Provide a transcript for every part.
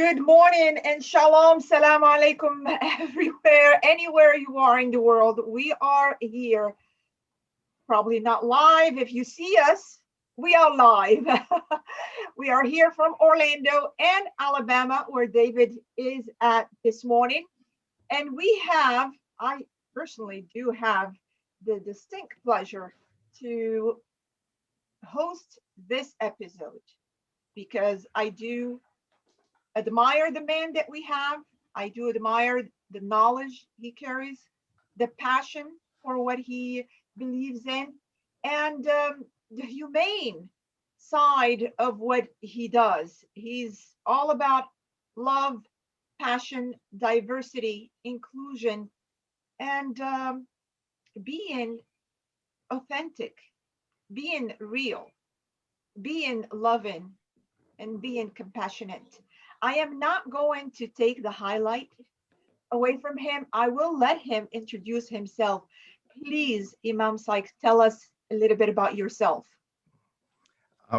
Good morning and shalom, salam alaikum everywhere, anywhere you are in the world. We are here, probably not live. If you see us, we are live. We are here from Orlando and Alabama, where David is at this morning. And I personally do have the distinct pleasure to host this episode because I do admire the man that we have. I do admire the knowledge he carries, the passion for what he believes in, and the humane side of what he does. He's all about love, passion, diversity, inclusion, and being authentic, being real, being loving, and being compassionate. I am not going to take the highlight away from him. I will let him introduce himself. Please, Imam Sykes, tell us a little bit about yourself.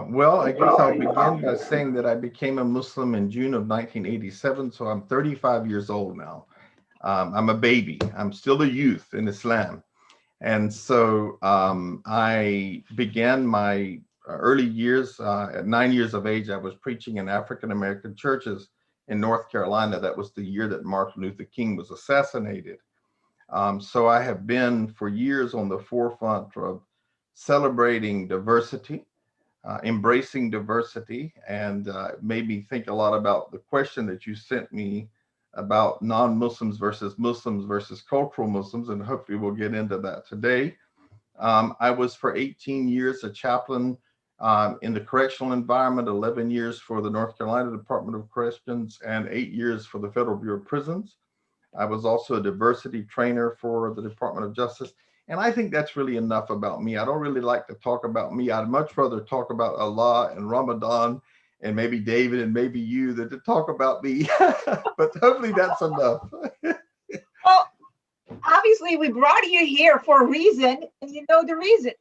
Well, I guess I'll begin by saying that I became a Muslim in June of 1987, so I'm 35 years old now. I'm a baby. I'm still a youth in Islam. And so I began my early years, at 9 years of age, I was preaching in African American churches in North Carolina. That was the year that Martin Luther King was assassinated. So I have been for years on the forefront of celebrating diversity, embracing diversity, and made me think a lot about the question that you sent me about non-Muslims versus cultural Muslims, and hopefully we'll get into that today. I was for 18 years a chaplain in the correctional environment, 11 years for the North Carolina Department of Corrections, and 8 years for the Federal Bureau of Prisons. I was also a diversity trainer for the Department of Justice. And I think that's really enough about me. I don't really like to talk about me. I'd much rather talk about Allah and Ramadan and maybe David and maybe you than to talk about me. But hopefully that's enough. Well, obviously, we brought you here for a reason, and you know the reason.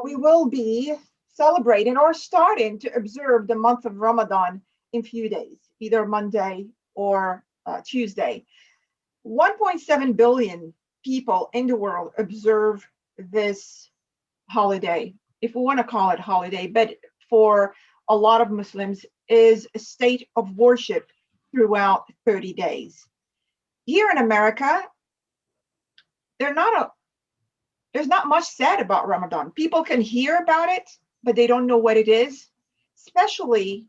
We will be celebrating or starting to observe the month of Ramadan in a few days, either Monday or Tuesday. 1.7 billion people in the world observe this holiday, if we want to call it holiday, but for a lot of Muslims is a state of worship throughout 30 days. Here in America, there's not much said about Ramadan. People can hear about it, but they don't know what it is, especially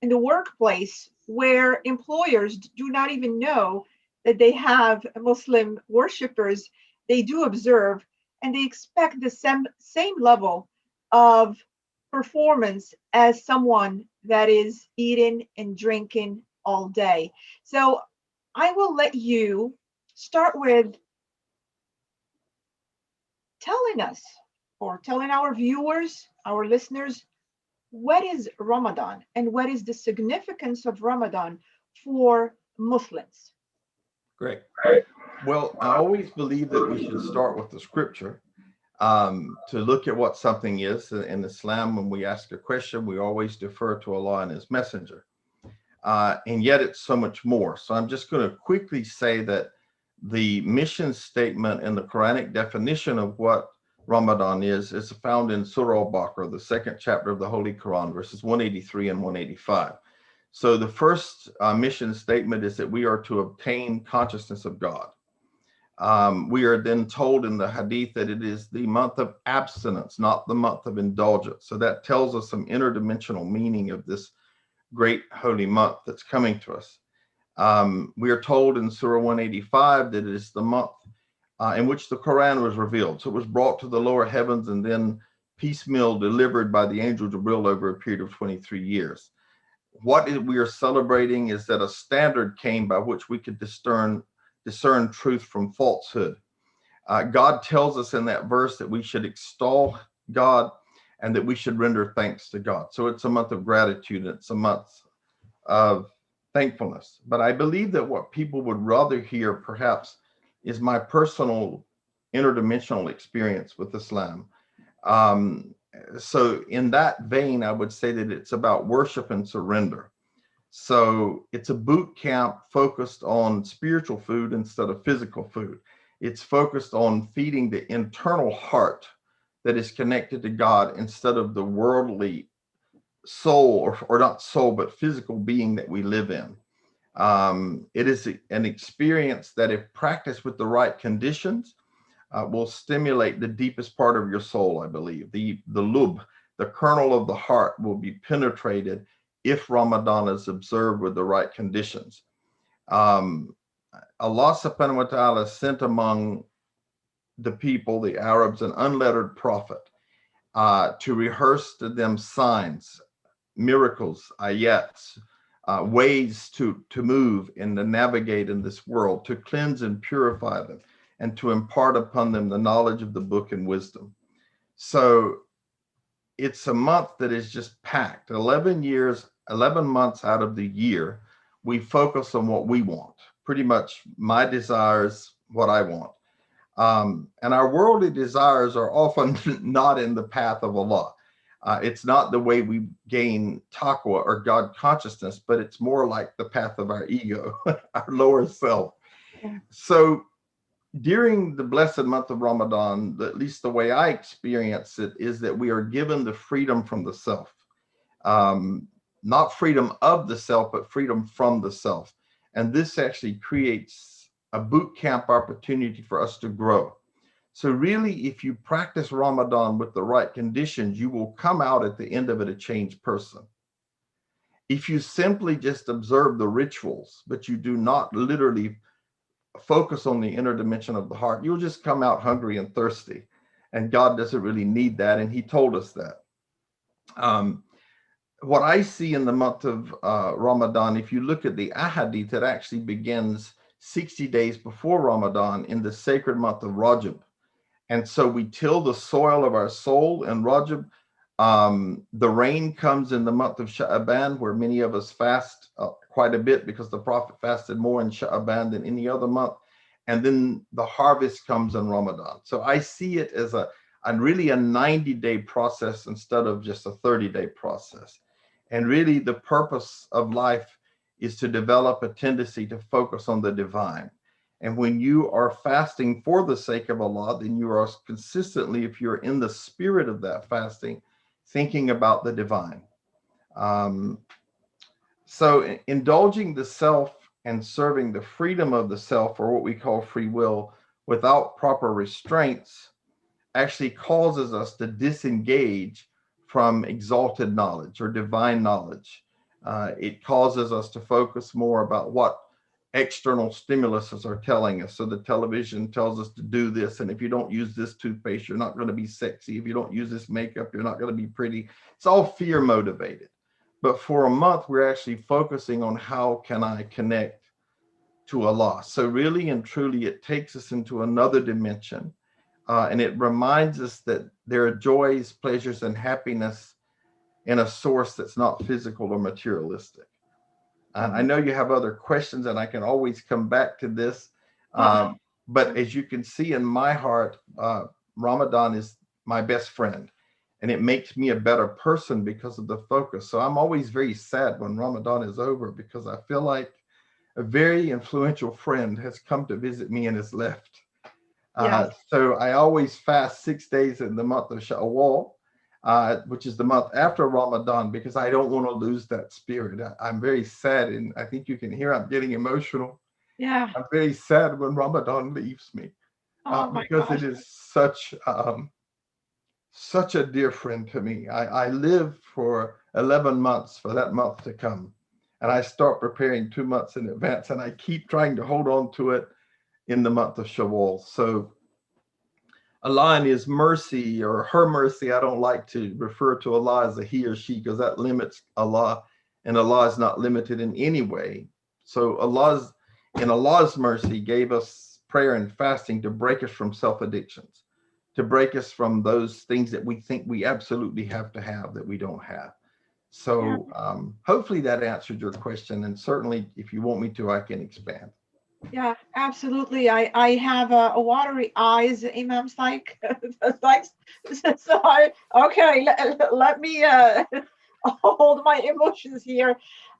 in the workplace where employers do not even know that they have Muslim worshippers. They do observe, and they expect the same level of performance as someone that is eating and drinking all day. So I will let you start with telling us, or telling our viewers, our listeners, what is Ramadan and what is the significance of Ramadan for Muslims? Great. Well, I always believe that we should start with the scripture to look at what something is. In Islam, when we ask a question, we always defer to Allah and His Messenger. And yet it's so much more. So I'm just going to quickly say that the mission statement and the Quranic definition of what Ramadan is found in Surah Al-Baqarah, the second chapter of the Holy Quran, verses 183 and 185. So the first mission statement is that we are to obtain consciousness of God. We are then told in the hadith that it is the month of abstinence, not the month of indulgence. So that tells us some interdimensional meaning of this great holy month that's coming to us. We are told in Surah 185 that it is the month in which the Quran was revealed. So it was brought to the lower heavens and then piecemeal delivered by the angel Jibril over a period of 23 years. What we are celebrating is that a standard came by which we could discern truth from falsehood. God tells us in that verse that we should extol God and that we should render thanks to God. So it's a month of gratitude. It's a month of thankfulness. But I believe that what people would rather hear perhaps is my personal interdimensional experience with Islam. So in that vein, I would say that it's about worship and surrender. So it's a boot camp focused on spiritual food instead of physical food. It's focused on feeding the internal heart that is connected to God instead of the worldly soul, or not soul, but physical being that we live in. It is an experience that, if practiced with the right conditions, will stimulate the deepest part of your soul, I believe. The lub, the kernel of the heart, will be penetrated if Ramadan is observed with the right conditions. Allah subhanahu wa ta'ala sent among the people, the Arabs, an unlettered prophet to rehearse to them signs, miracles, ayats, ways to move and to navigate in this world, to cleanse and purify them, and to impart upon them the knowledge of the book and wisdom. So it's a month that is just packed. 11 months out of the year, we focus on what we want. Pretty much my desires, what I want. And our worldly desires are often not in the path of Allah. It's not the way we gain taqwa or God consciousness, but it's more like the path of our ego, our lower self. Yeah. So during the blessed month of Ramadan, at least the way I experience it, is that we are given the freedom from the self. Not freedom of the self, but freedom from the self. And this actually creates a boot camp opportunity for us to grow. So really, if you practice Ramadan with the right conditions, you will come out at the end of it a changed person. If you simply just observe the rituals, but you do not literally focus on the inner dimension of the heart, you'll just come out hungry and thirsty. And God doesn't really need that. And he told us that. What I see in the month of Ramadan, if you look at the ahadith, it actually begins 60 days before Ramadan in the sacred month of Rajab. And so we till the soil of our soul in Rajab. The rain comes in the month of Sha'aban, where many of us fast quite a bit, because the Prophet fasted more in Sha'aban than any other month. And then the harvest comes in Ramadan. So I see it as really a 90-day process instead of just a 30-day process. And really the purpose of life is to develop a tendency to focus on the divine. And when you are fasting for the sake of Allah, then you are consistently, if you're in the spirit of that fasting, thinking about the divine. So indulging the self and serving the freedom of the self, or what we call free will, without proper restraints, actually causes us to disengage from exalted knowledge or divine knowledge. It causes us to focus more about what external stimuluses are telling us. So the television tells us to do this, and if you don't use this toothpaste, you're not going to be sexy. If you don't use this makeup, you're not going to be pretty. It's all fear motivated. But for a month, we're actually focusing on how can I connect to Allah. So really and truly, it takes us into another dimension, and it reminds us that there are joys, pleasures, and happiness in a source that's not physical or materialistic. And I know you have other questions, and I can always come back to this. But as you can see in my heart, Ramadan is my best friend, and it makes me a better person because of the focus. So I'm always very sad when Ramadan is over, because I feel like a very influential friend has come to visit me and has left. Yes. So I always fast 6 days in the month of Shawwal, which is the month after Ramadan, because I don't want to lose that spirit. I'm very sad, and I think you can hear I'm getting emotional. Yeah. I'm very sad when Ramadan leaves me, Oh my because gosh. it is such a dear friend to me. I live for 11 months for that month to come, and I start preparing 2 months in advance, and I keep trying to hold on to it in the month of Shawwal. So Allah in his mercy, or her mercy, I don't like to refer to Allah as a he or she, because that limits Allah, and Allah is not limited in any way. So in Allah's mercy, gave us prayer and fasting to break us from self-addictions, to break us from those things that we think we absolutely have to have that we don't have. So hopefully that answered your question. And certainly if you want me to, I can expand. Yeah, absolutely. I have a watery eyes, Imam Sykes. Sykes. So okay, let me hold my emotions here.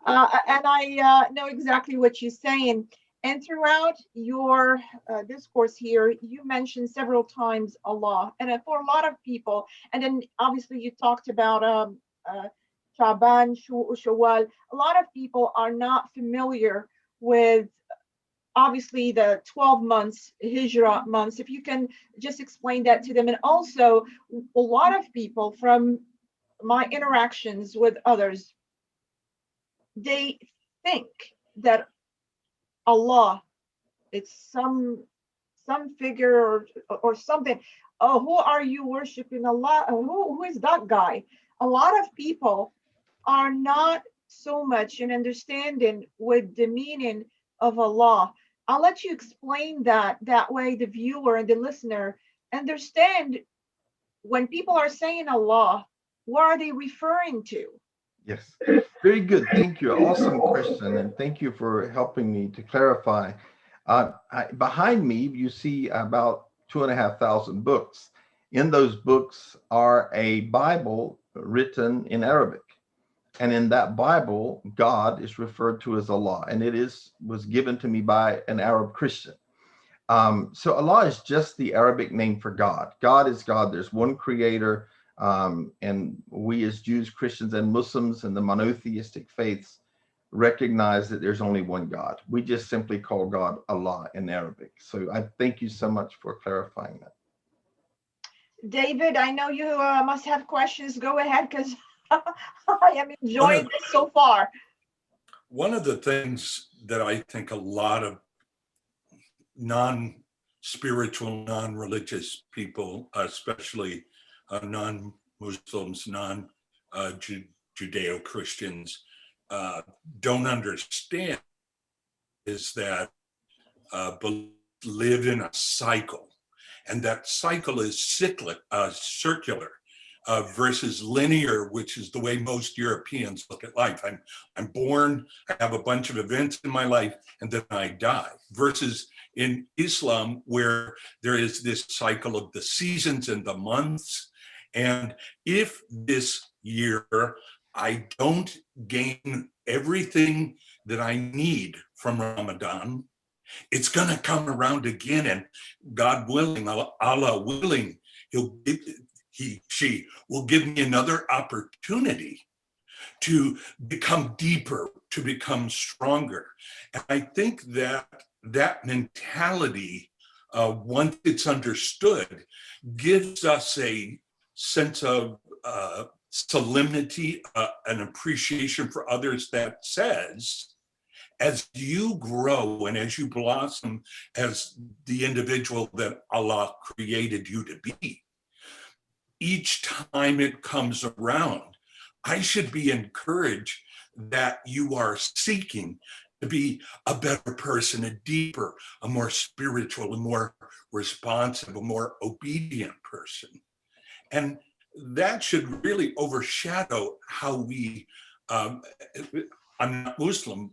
And I know exactly what you're saying. And throughout your discourse here, you mentioned several times Allah. And for a lot of people, and then obviously you talked about Shaban, Shawwal. A lot of people are not familiar with obviously the 12 months, Hijrah months. If you can just explain that to them. And also, a lot of people from my interactions with others, they think that Allah, it's some figure or something. Oh, who are you worshiping? Allah? Who is that guy? A lot of people are not so much in understanding with the meaning of Allah. I'll let you explain that. That way the viewer and the listener understand when people are saying Allah, what are they referring to? Yes, very good. Thank you. Awesome question, and thank you for helping me to clarify. Behind me, you see about 2,500 books. In those books are a Bible written in Arabic, and in that Bible, God is referred to as Allah, and it was given to me by an Arab Christian. So Allah is just the Arabic name for God. God is God. There's one creator. And we as Jews, Christians, and Muslims and the monotheistic faiths recognize that there's only one God. We just simply call God Allah in Arabic. So I thank you so much for clarifying that. David, I know you must have questions. Go ahead, because I am enjoying this so far. One of the things that I think a lot of non-spiritual, non-religious people, especially non-Muslims, non-Judeo-Christians, don't understand is that live in a cycle, and that cycle is cyclic, circular, versus linear, which is the way most Europeans look at life. I'm born, I have a bunch of events in my life, and then I die. Versus in Islam, where there is this cycle of the seasons and the months. And if this year I don't gain everything that I need from Ramadan, it's going to come around again, and God willing, Allah willing, she will give me another opportunity to become deeper, to become stronger. And I think that that mentality, once it's understood, gives us a sense of solemnity, an appreciation for others that says, as you grow and as you blossom as the individual that Allah created you to be, each time it comes around, I should be encouraged that you are seeking to be a better person, a deeper, a more spiritual, a more responsive, a more obedient person. And that should really overshadow how we, I'm not Muslim,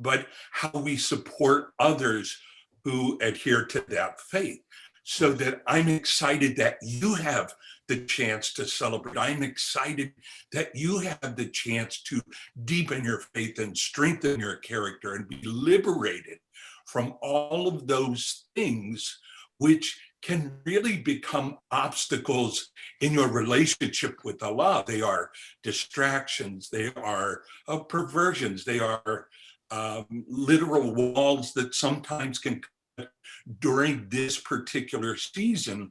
but how we support others who adhere to that faith. So that I'm excited that you have the chance to celebrate. I'm excited that you have the chance to deepen your faith and strengthen your character and be liberated from all of those things which can really become obstacles in your relationship with Allah. They are distractions, they are perversions, they are literal walls that sometimes can, during this particular season,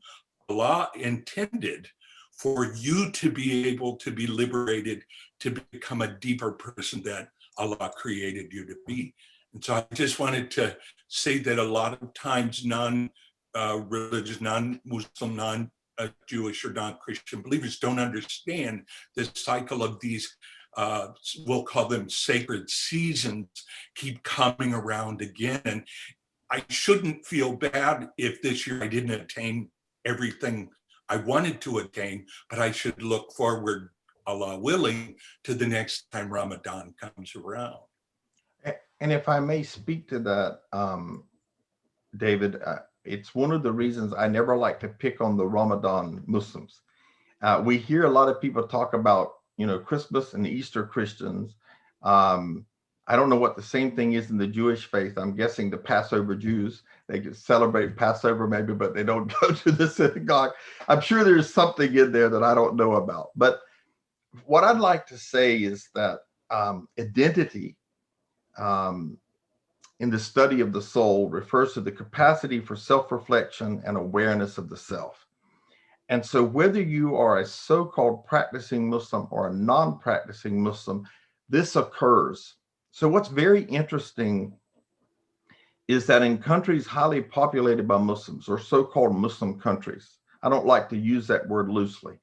Allah intended for you to be able to be liberated, to become a deeper person that Allah created you to be. And so I just wanted to say that a lot of times non-religious, non-Muslim, non-Jewish or non-Christian believers don't understand the cycle of these, we'll call them sacred seasons, keep coming around again. And I shouldn't feel bad if this year I didn't attain everything I wanted to attain, but I should look forward, Allah willing, to the next time Ramadan comes around. And if I may speak to that, David, it's one of the reasons I never like to pick on the Ramadan Muslims. We hear a lot of people talk about, Christmas and Easter Christians, I don't know what the same thing is in the Jewish faith. I'm guessing the Passover Jews, they could celebrate Passover maybe, but they don't go to the synagogue. I'm sure there's something in there that I don't know about. But what I'd like to say is that identity in the study of the soul refers to the capacity for self-reflection and awareness of the self. And so whether you are a so-called practicing Muslim or a non-practicing Muslim, this occurs. So what's very interesting is that in countries highly populated by Muslims, or so-called Muslim countries, I don't like to use that word loosely,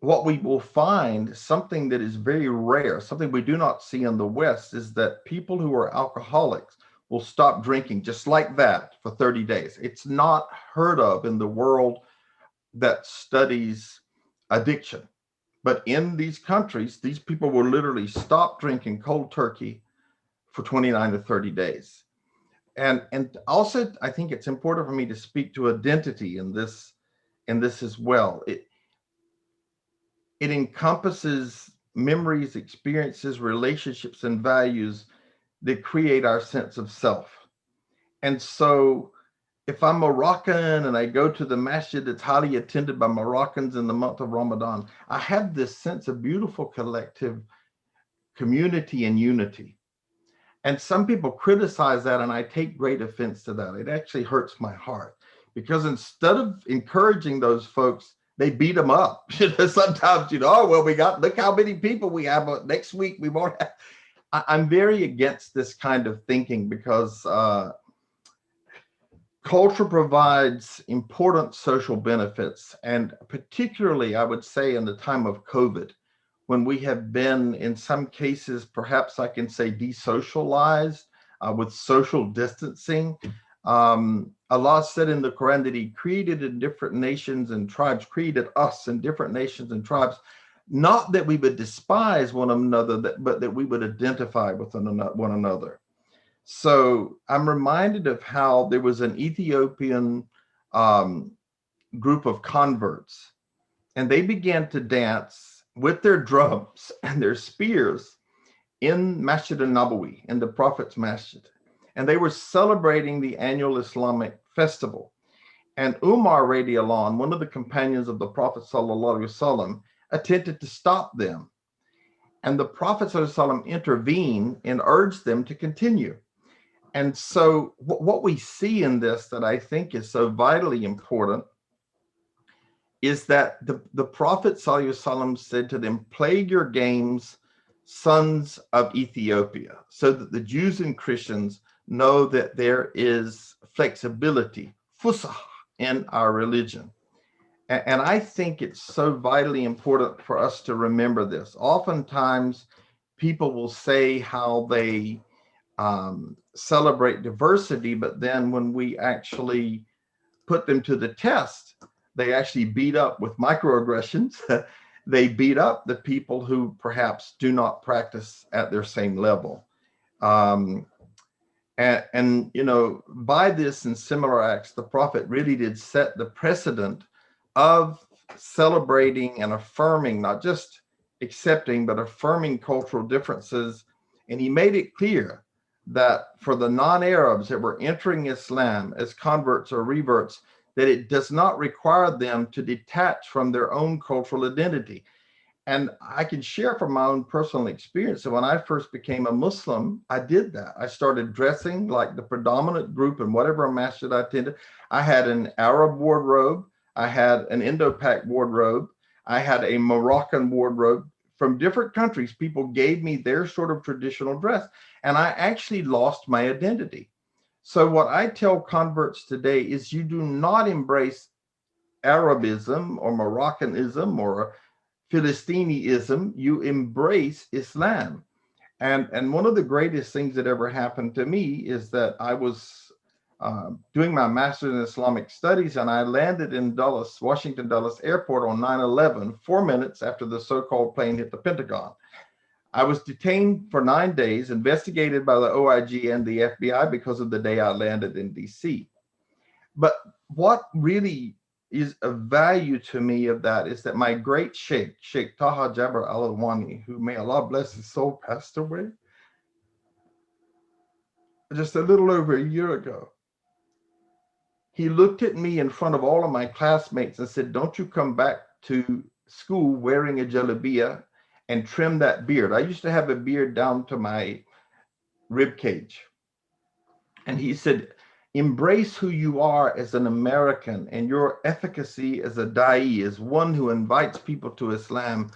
what we will find, something that is very rare, something we do not see in the West, is that people who are alcoholics will stop drinking just like that for 30 days. It's not heard of in the world that studies addiction. But in these countries, these people will literally stop drinking cold turkey for 29 to 30 days. And also, I think it's important for me to speak to identity in this as well. It encompasses memories, experiences, relationships, and values that create our sense of self. And so if I'm Moroccan and I go to the masjid that's highly attended by Moroccans in the month of Ramadan, I have this sense of beautiful collective community and unity. And some people criticize that, and I take great offense to that. It actually hurts my heart, because instead of encouraging those folks, they beat them up. Sometimes, oh, well, look how many people we have. Next week, we won't have. I'm very against this kind of thinking, because culture provides important social benefits. And particularly, I would say, in the time of COVID, when we have been, in some cases, perhaps I can say desocialized with social distancing. Allah said in the Quran that he created in different nations and tribes, created us in different nations and tribes, not that we would despise one another, but that we would identify with one another. So I'm reminded of how there was an Ethiopian group of converts, and they began to dance with their drums and their spears in Masjid al-Nabawi, in the Prophet's Masjid. And they were celebrating the annual Islamic festival. And Umar radiallahu anh, one of the companions of the Prophet sallallahu alaihi wasallam, attempted to stop them. And the Prophet sallallahu alaihi wasallam intervened and urged them to continue. And so what we see in this that I think is so vitally important is that the Prophet sallallahu alaihi wasallam said to them, play your games, sons of Ethiopia, so that the Jews and Christians know that there is flexibility, fusah, in our religion. And I think it's so vitally important for us to remember this. Oftentimes, people will say how they celebrate diversity, but then when we actually put them to the test, they actually beat up with microaggressions. They beat up the people who perhaps do not practice at their same level. And by this and similar acts, the Prophet really did set the precedent of celebrating and affirming, not just accepting, but affirming cultural differences. And he made it clear that for the non-Arabs that were entering Islam as converts or reverts, that it does not require them to detach from their own cultural identity. And I can share from my own personal experience that when I first became a Muslim, I did that. I started dressing like the predominant group in whatever masjid I attended. I had an Arab wardrobe. I had an Indo-Pak wardrobe. I had a Moroccan wardrobe. From different countries, people gave me their sort of traditional dress, and I actually lost my identity. So what I tell converts today is you do not embrace Arabism or Moroccanism or Philistinism, you embrace Islam. And one of the greatest things that ever happened to me is that I was doing my master's in Islamic studies, and I landed in Dulles, Washington Dulles Airport on 9/11, 4 minutes after the so-called plane hit the Pentagon. I was detained for 9 days, investigated by the OIG and the FBI because of the day I landed in DC. But what really is of value to me of that is that my great Sheikh Taha Jabir Al-Alwani, who may Allah bless his soul, passed away just a little over a year ago. He looked at me in front of all of my classmates and said, don't you come back to school wearing a jalabiyah and trim that beard. I used to have a beard down to my rib cage. And he said, embrace who you are as an American, and your efficacy as a da'i, as one who invites people to Islam,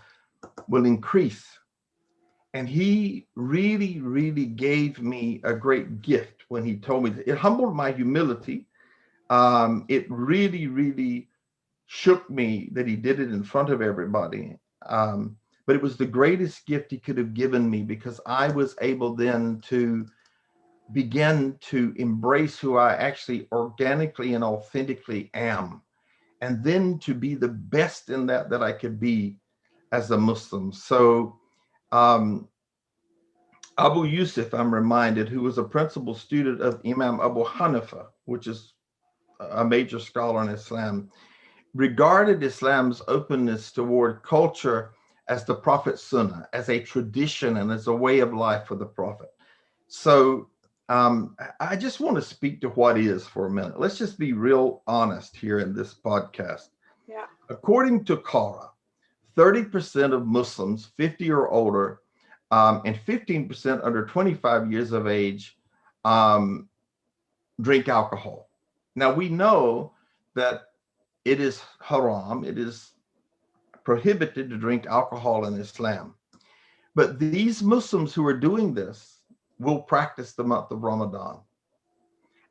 will increase. And he really, really gave me a great gift when he told me that. It humbled my humility. It really, really shook me that he did it in front of everybody. But it was the greatest gift he could have given me, because I was able then to begin to embrace who I actually organically and authentically am, and then to be the best in that I could be as a Muslim. So Abu Yusuf, I'm reminded, who was a principal student of Imam Abu Hanifa, which is a major scholar in Islam, regarded Islam's openness toward culture as the Prophet's sunnah, as a tradition and as a way of life for the Prophet. So I just want to speak to what is for a minute. Let's just be real honest here in this podcast. Yeah. According to Qara, 30% of Muslims 50 or older and 15% under 25 years of age drink alcohol. Now, we know that it is haram, it is prohibited to drink alcohol in Islam. But these Muslims who are doing this will practice the month of Ramadan.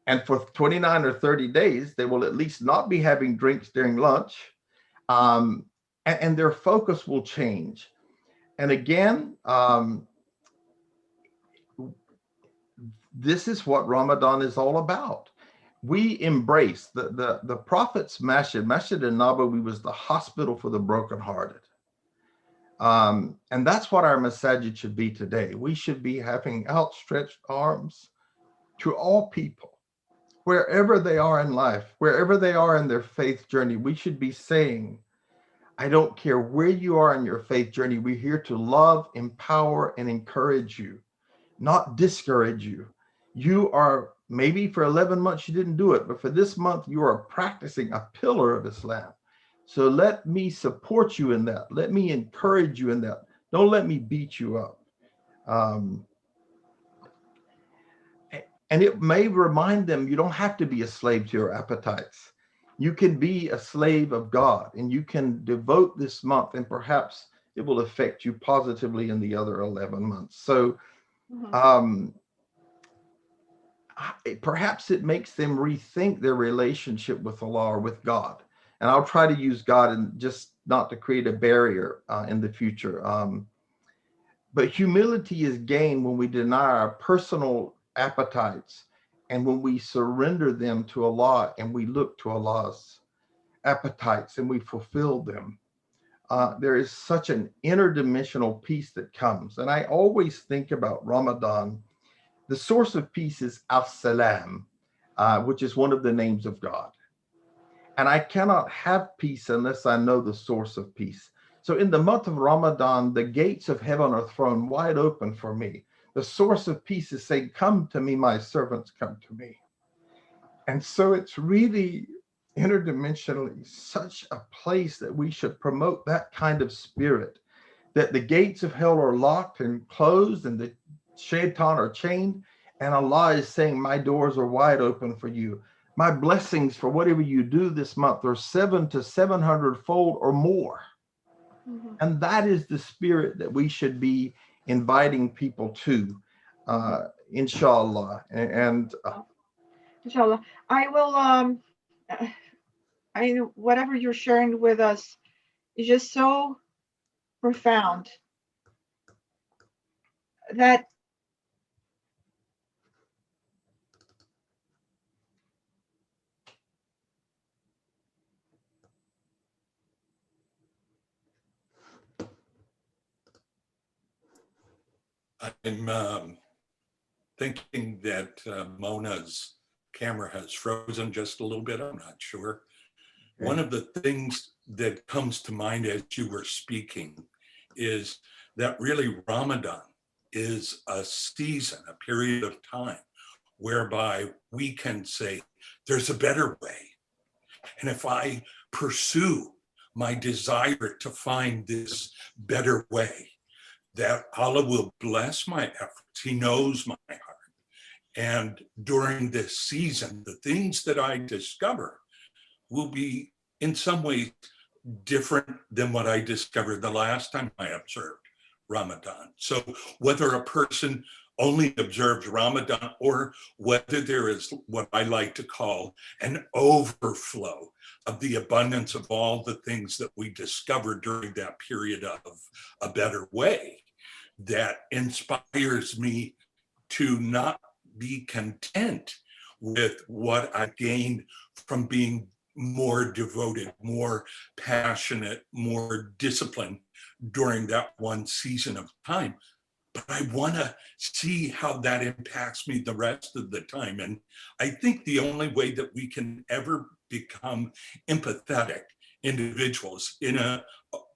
And for 29 or 30 days, they will at least not be having drinks during lunch. And their focus will change. And again, this is what Ramadan is all about. We embrace the Prophet's Masjid al-Nabawi was the hospital for the brokenhearted. And that's what our masajid should be today. We should be having outstretched arms to all people, wherever they are in life, wherever they are in their faith journey. We should be saying, I don't care where you are in your faith journey. We're here to love, empower, and encourage you, not discourage you. You are, maybe for 11 months you didn't do it, but for this month you are practicing a pillar of Islam. So let me support you in that. Let me encourage you in that. Don't let me beat you up. And it may remind them you don't have to be a slave to your appetites. You can be a slave of God, and you can devote this month, and perhaps it will affect you positively in the other 11 months. So perhaps it makes them rethink their relationship with Allah or with God. And I'll try to use God and just not to create a barrier in the future. But humility is gained when we deny our personal appetites and when we surrender them to Allah and we look to Allah's appetites and we fulfill them. There is such an interdimensional peace that comes. And I always think about Ramadan. The source of peace is As-Salam, which is one of the names of God. And I cannot have peace unless I know the source of peace. So in the month of Ramadan, the gates of heaven are thrown wide open for me. The source of peace is saying, come to me, my servants, come to me. And so it's really interdimensionally such a place that we should promote that kind of spirit, that the gates of hell are locked and closed and the shaitan are chained, and Allah is saying, my doors are wide open for you. My blessings for whatever you do this month are 700 to 700 fold or more. And that is the spirit that we should be inviting people to, inshallah. And inshallah, I will, whatever you're sharing with us is just so profound that I'm thinking that Mona's camera has frozen just a little bit. I'm not sure. One of the things that comes to mind as you were speaking is that really Ramadan is a season, a period of time whereby we can say, there's a better way. And if I pursue my desire to find this better way, that Allah will bless my efforts. He knows my heart. And during this season, the things that I discover will be in some ways different than what I discovered the last time I observed Ramadan. So whether a person only observes Ramadan or whether there is what I like to call an overflow of the abundance of all the things that we discovered during that period of a better way, that inspires me to not be content with what I gained from being more devoted, more passionate, more disciplined during that one season of time. But I want to see how that impacts me the rest of the time. And I think the only way that we can ever become empathetic individuals in a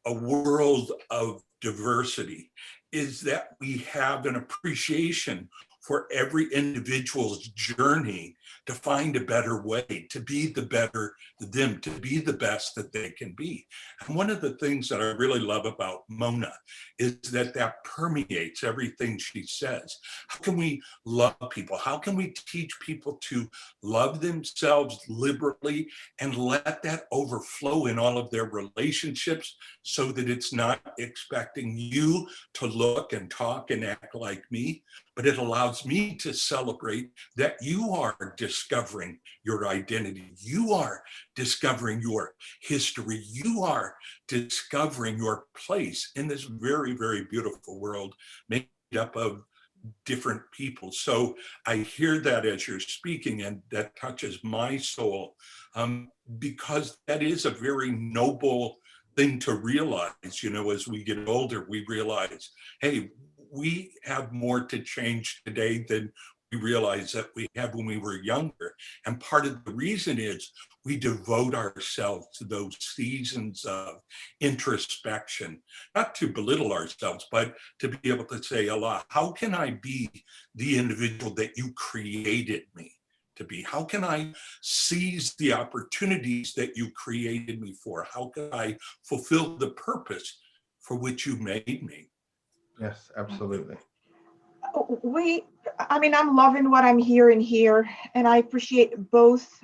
world of diversity is that we have an appreciation for every individual's journey to find a better way, to be the better them, to be the best that they can be. And one of the things that I really love about Mona is that that permeates everything she says. How can we love people? How can we teach people to love themselves liberally and let that overflow in all of their relationships so that it's not expecting you to look and talk and act like me, but it allows me to celebrate that you are discovering your identity. You are discovering your history. You are discovering your place in this very, very beautiful world made up of different people. So I hear that as you're speaking, and that touches my soul, because that is a very noble thing to realize. As we get older, we realize, hey, we have more to change today than we realize that we had when we were younger. And part of the reason is we devote ourselves to those seasons of introspection, not to belittle ourselves, but to be able to say, Allah, how can I be the individual that you created me to be? How can I seize the opportunities that you created me for? How can I fulfill the purpose for which you made me? Yes, absolutely. I'm loving what I'm hearing here, and I appreciate both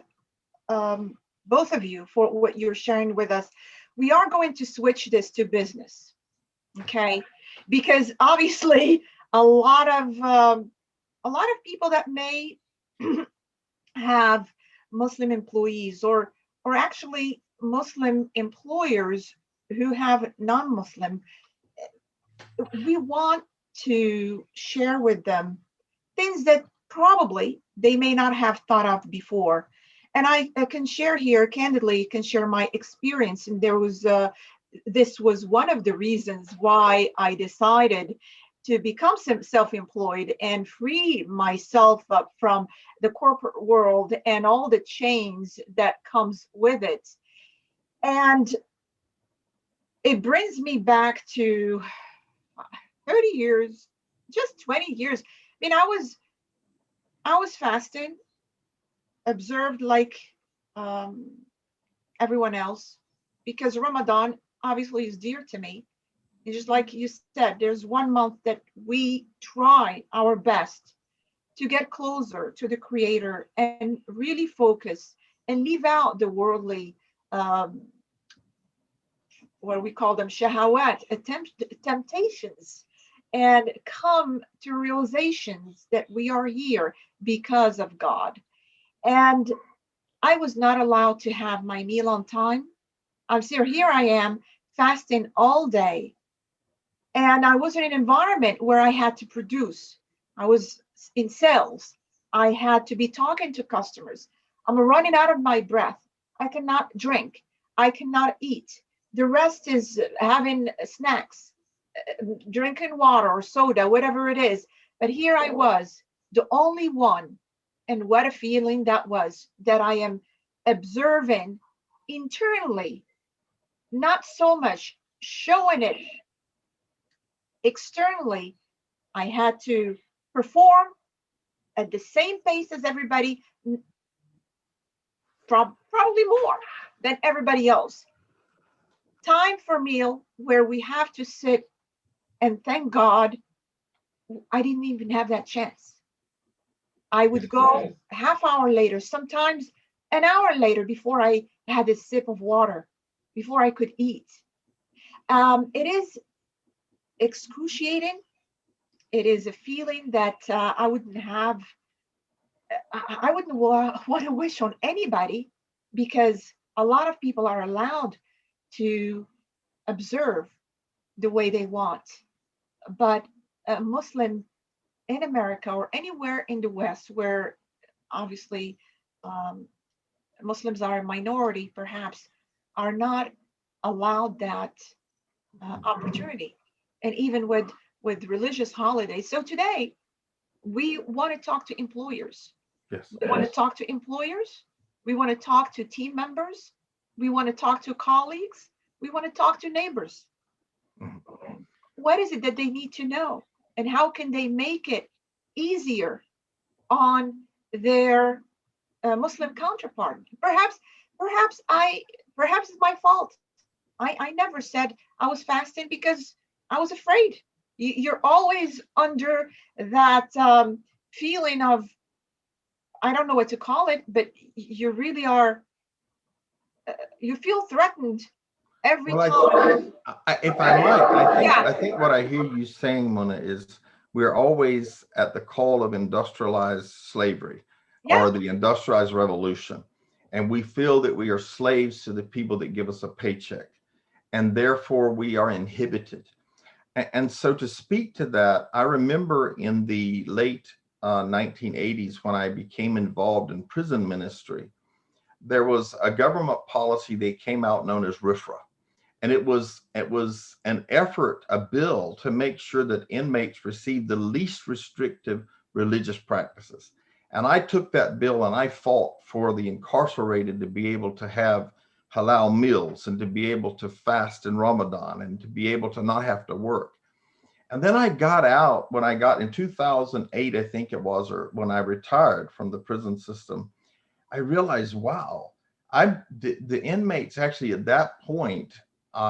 of you for what you're sharing with us. We are going to switch this to business, okay? Because obviously, a lot of people that may have Muslim employees or actually Muslim employers who have non-Muslim, we want to share with them things that probably they may not have thought of before. And I can share here candidly, can share my experience. And this was one of the reasons why I decided to become self-employed and free myself up from the corporate world and all the chains that comes with it. And it brings me back to 30 years, just 20 years. I was fasting, observed like everyone else, because Ramadan obviously is dear to me. And just like you said, there's 1 month that we try our best to get closer to the Creator and really focus and leave out the worldly, what we call them, shahawat, temptations, and come to realizations that we are here because of God. And I was not allowed to have my meal on time. I'm still here. I am fasting all day. And I was in an environment where I had to produce. I was in sales. I had to be talking to customers. I'm running out of my breath. I cannot drink. I cannot eat. The rest is having snacks, drinking water or soda, whatever it is. But here I was, the only one. And what a feeling that was, that I am observing internally, not so much showing it externally. I had to perform at the same pace as everybody, probably more than everybody else. Time for meal where we have to sit and thank God I didn't even have that chance. I would go a half hour later, sometimes an hour later before I had a sip of water, before I could eat. It is excruciating. It is a feeling that I wouldn't have, I wouldn't want to wish on anybody, because a lot of people are allowed to observe the way they want. But a Muslim in America or anywhere in the West where obviously um, Muslims are a minority, perhaps, are not allowed that opportunity. And even with religious holidays. So today, we want to talk to employers. Yes. We want to talk to employers. We want to talk to team members. We want to talk to colleagues. We want to talk to neighbors. What is it that they need to know? And how can they make it easier on their Muslim counterpart? Perhaps it's my fault. I never said I was fasting because I was afraid. You're always under that feeling of, I don't know what to call it, but you really are, you feel threatened every time. If I might, Yeah. I think what I hear you saying, Mona, is we're always at the call of industrialized slavery Yeah. or the industrialized revolution. And we feel that we are slaves to the people that give us a paycheck. And therefore we are inhibited. And so to speak to that, I remember in the late 1980s when I became involved in prison ministry, there was a government policy that came out known as RFRA. And it was an effort, a bill to make sure that inmates received the least restrictive religious practices. And I took that bill and I fought for the incarcerated to be able to have halal meals and to be able to fast in Ramadan and to be able to not have to work. And then I got out when I got in 2008, I think it was, or when I retired from the prison system, I realized, wow, the inmates actually at that point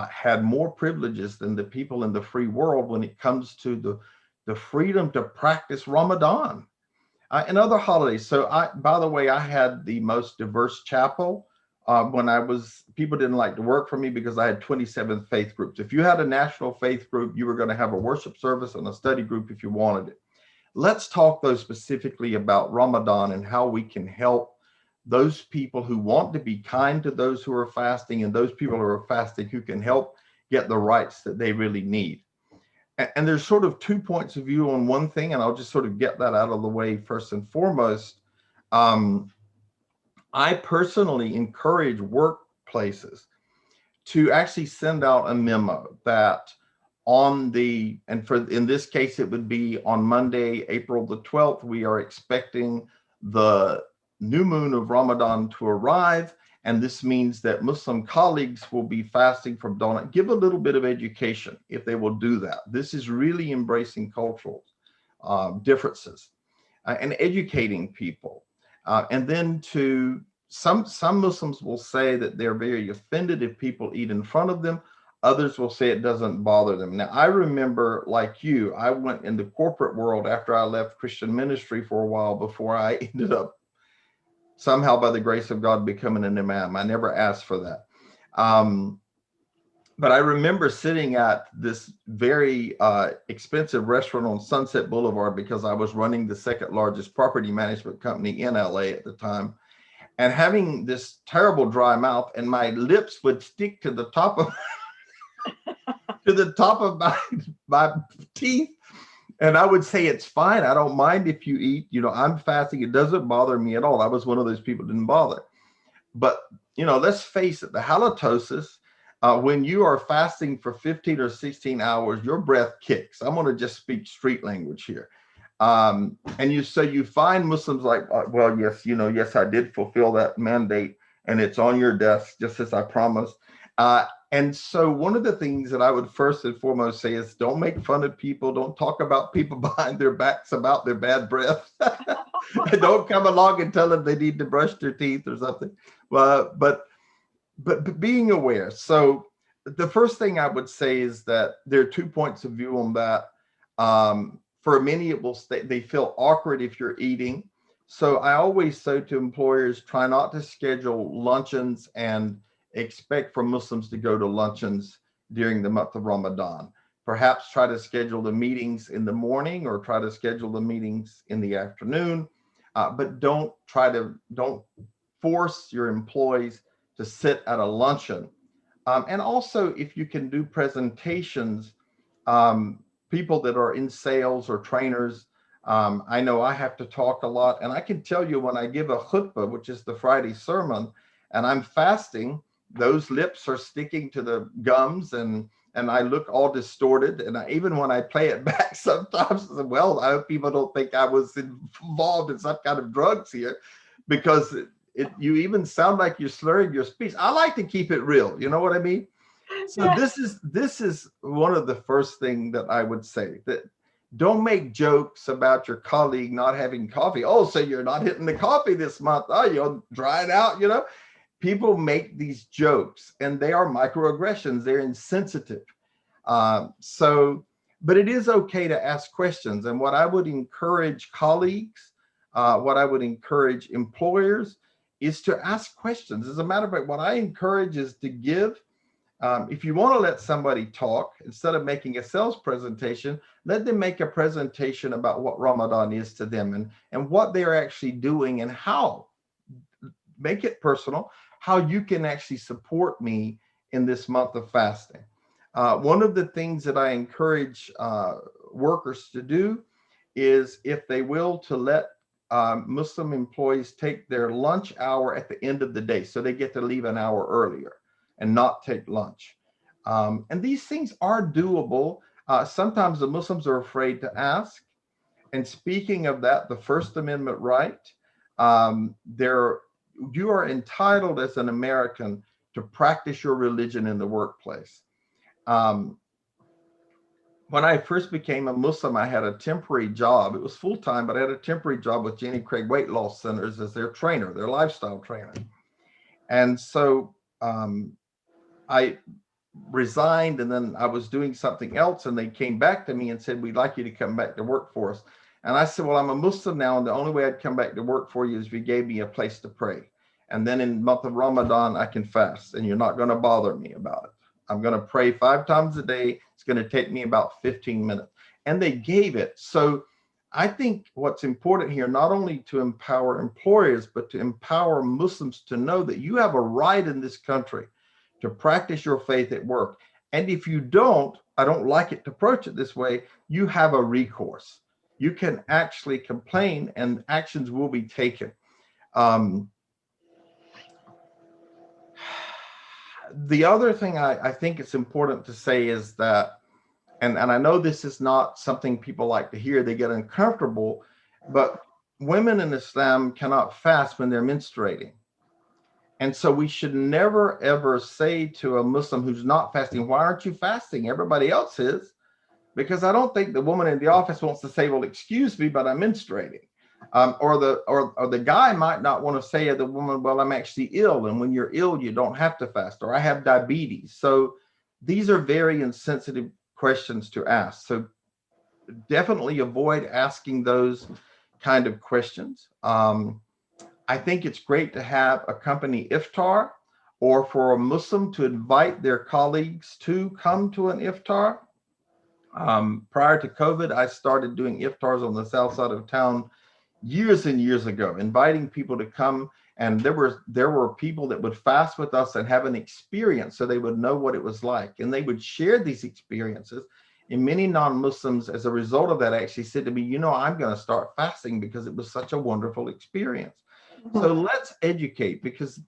had more privileges than the people in the free world when it comes to the freedom to practice Ramadan and other holidays. So by the way, I had the most diverse chapel. When people didn't like to work for me because I had 27 faith groups. If you had a national faith group, you were going to have a worship service and a study group if you wanted it. Let's talk though specifically about Ramadan and how we can help those people who want to be kind to those who are fasting and those people who are fasting who can help get the rights that they really need. And there's sort of 2 points of view on one thing, and I'll just sort of get that out of the way first and foremost. I personally encourage workplaces to actually send out a memo that in this case, it would be on Monday, April the 12th, we are expecting the new moon of Ramadan to arrive. And this means that Muslim colleagues will be fasting from dawn. Give a little bit of education if they will do that. This is really embracing cultural differences and educating people. And then some Muslims will say that they're very offended if people eat in front of them. Others will say it doesn't bother them. Now, I remember, like you, I went in the corporate world after I left Christian ministry for a while before I ended up somehow by the grace of God becoming an imam. I never asked for that. But I remember sitting at this very expensive restaurant on Sunset Boulevard because I was running the second largest property management company in LA at the time, and having this terrible dry mouth, and my lips would stick to the top of my teeth. And I would say, it's fine. I don't mind if you eat, I'm fasting. It doesn't bother me at all. I was one of those people that didn't bother. But, let's face it, the halitosis, when you are fasting for 15 or 16 hours, your breath kicks. I'm going to just speak street language here. And you find Muslims like, well, yes, yes, I did fulfill that mandate. and it's on your desk, just as I promised. And so one of the things that I would first and foremost say is don't make fun of people. Don't talk about people behind their backs about their bad breath. Don't come along and tell them they need to brush their teeth or something. But being aware. So the first thing I would say is that there are 2 points of view on that. For many, it will they feel awkward if you're eating. So I always say to employers, try not to schedule luncheons and expect for Muslims to go to luncheons during the month of Ramadan. Perhaps try to schedule the meetings in the morning or try to schedule the meetings in the afternoon, but don't force your employees to sit at a luncheon. And also, if you can do presentations, people that are in sales or trainers, I know I have to talk a lot, and I can tell you when I give a khutbah, which is the Friday sermon, and I'm fasting, those lips are sticking to the gums, and I look all distorted. And even when I play it back, sometimes, well, I hope people don't think I was involved in some kind of drugs here, because you even sound like you're slurring your speech. I like to keep it real. You know what I mean? So Yes. this is one of the first thing that I would say, that don't make jokes about your colleague not having coffee. Oh, so you're not hitting the coffee this month. Oh, you're drying out, People make these jokes, and they are microaggressions. They're insensitive. But it is okay to ask questions. And what I would encourage colleagues, what I would encourage employers is to ask questions. As a matter of fact, what I encourage is to give. If you want to let somebody talk, instead of making a sales presentation, let them make a presentation about what Ramadan is to them and what they're actually doing and how. Make it personal, how you can actually support me in this month of fasting. One of the things that I encourage workers to do is, if they will, to let Muslim employees take their lunch hour at the end of the day. So they get to leave an hour earlier and not take lunch. And these things are doable. Sometimes the Muslims are afraid to ask. And speaking of that, the First Amendment right, you are entitled as an American to practice your religion in the workplace. When I first became a Muslim, I had a temporary job. It was full-time, but I had a temporary job with Jenny Craig Weight Loss Centers as their trainer, their lifestyle trainer. And so I resigned, and then I was doing something else, and they came back to me and said, we'd like you to come back to work for us. And I said, well, I'm a Muslim now, and the only way I'd come back to work for you is if you gave me a place to pray. And then in the month of Ramadan, I can fast, and you're not going to bother me about it. I'm going to pray 5 times a day. It's going to take me about 15 minutes. And they gave it. So I think what's important here, not only to empower employers, but to empower Muslims to know that you have a right in this country to practice your faith at work. And if you don't, I don't like it to approach it this way, you have a recourse. You can actually complain and actions will be taken. The other thing I think it's important to say is that, and I know this is not something people like to hear, they get uncomfortable, but women in Islam cannot fast when they're menstruating. And so we should never, ever say to a Muslim who's not fasting, why aren't you fasting? Everybody else is. Because I don't think the woman in the office wants to say, well, excuse me, but I'm menstruating. Or the guy might not want to say to the woman, well, I'm actually ill. And when you're ill, you don't have to fast. Or I have diabetes. So these are very insensitive questions to ask. So definitely avoid asking those kind of questions. I think it's great to have a company iftar, or for a Muslim to invite their colleagues to come to an iftar. Prior to COVID, I started doing iftars on the south side of town years and years ago, inviting people to come. And there were people that would fast with us and have an experience so they would know what it was like. And they would share these experiences. And many non-Muslims, as a result of that, actually said to me, I'm going to start fasting because it was such a wonderful experience. So let's educate, because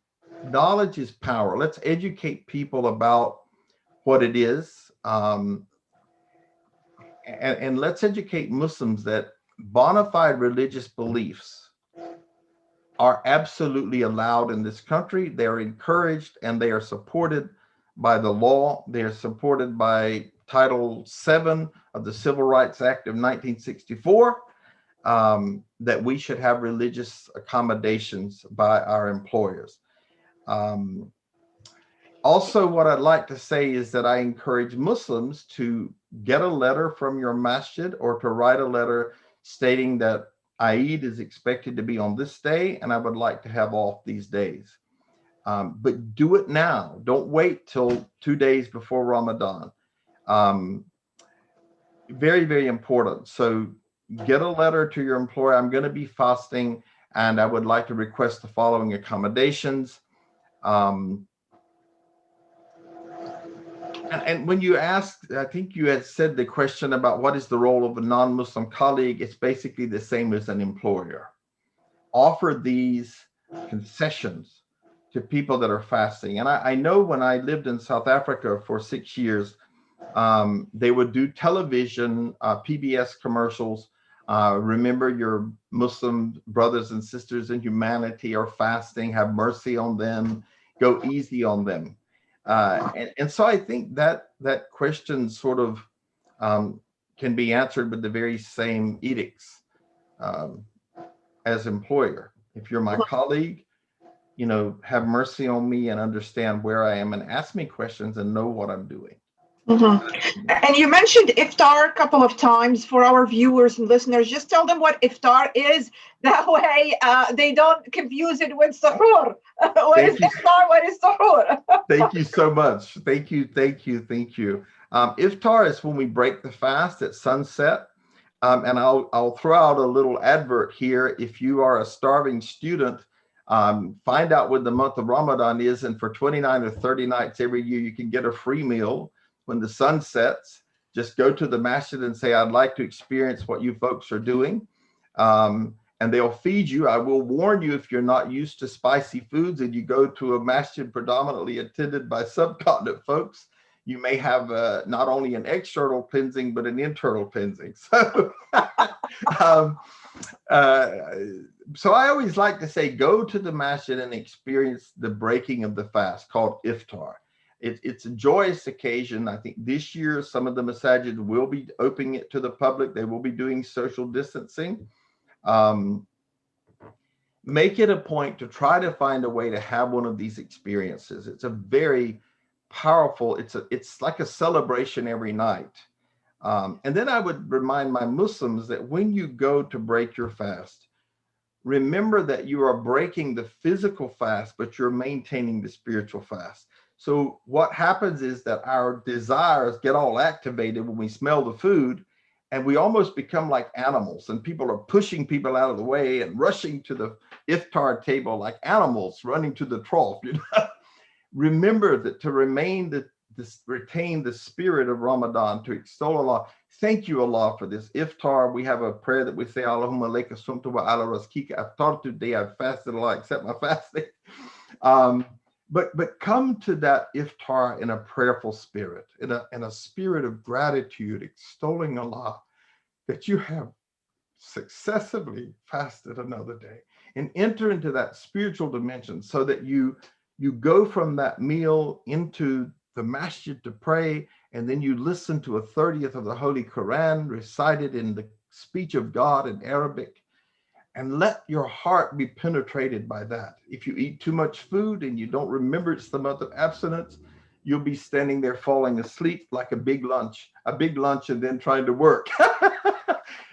knowledge is power. Let's educate people about what it is. And let's educate Muslims that bona fide religious beliefs are absolutely allowed in this country. They are encouraged and they are supported by the law. They are supported by Title VII of the Civil Rights Act of 1964, that we should have religious accommodations by our employers. Also, what I'd like to say is that I encourage Muslims to get a letter from your masjid or to write a letter stating that Eid is expected to be on this day and I would like to have off these days. But do it now. Don't wait till 2 days before Ramadan. Very, very important. So get a letter to your employer. I'm going to be fasting and I would like to request the following accommodations. And when you asked, I think you had said the question about what is the role of a non-Muslim colleague, it's basically the same as an employer. Offer these concessions to people that are fasting. And I know when I lived in South Africa for 6 years, they would do television, PBS commercials. Remember your Muslim brothers and sisters in humanity are fasting, have mercy on them, go easy on them. And so I think that question sort of can be answered with the very same edicts as employer. If you're my colleague, have mercy on me and understand where I am and ask me questions and know what I'm doing. And you mentioned iftar a couple of times. For our viewers and listeners, just tell them what iftar is. That way they don't confuse it with suhoor. What is iftar? What is suhoor? Thank you so much. Thank you. Iftar is when we break the fast at sunset. And I'll throw out a little advert here. If you are a starving student, find out when the month of Ramadan is, and for 29 or 30 nights every year, you can get a free meal. When the sun sets, just go to the masjid and say, I'd like to experience what you folks are doing. And they'll feed you. I will warn you, if you're not used to spicy foods and you go to a masjid predominantly attended by subcontinent folks, you may have not only an external cleansing, but an internal cleansing. So, so I always like to say, go to the masjid and experience the breaking of the fast called iftar. It's a joyous occasion. I think this year, some of the masajid will be opening it to the public. They will be doing social distancing. Make it a point to try to find a way to have one of these experiences. It's a very powerful, it's like a celebration every night. And then I would remind my Muslims that when you go to break your fast, remember that you are breaking the physical fast, but you're maintaining the spiritual fast. So what happens is that our desires get all activated when we smell the food, and we almost become like animals, and people are pushing people out of the way and rushing to the iftar table like animals running to the trough. Remember that to retain the spirit of Ramadan, to extol Allah. Thank you, Allah, for this iftar. We have a prayer that we say, Allahumma laka sumtu wa ala raskika aftartu. Today I've fasted, Allah accept my fasting. But come to that iftar in a prayerful spirit, in a spirit of gratitude, extolling Allah that you have successively fasted another day, and enter into that spiritual dimension so that you go from that meal into the masjid to pray, and then you listen to a 30th of the Holy Quran recited in the speech of God in Arabic. And let your heart be penetrated by that. If you eat too much food and you don't remember it's the month of abstinence, you'll be standing there falling asleep like a big lunch and then trying to work.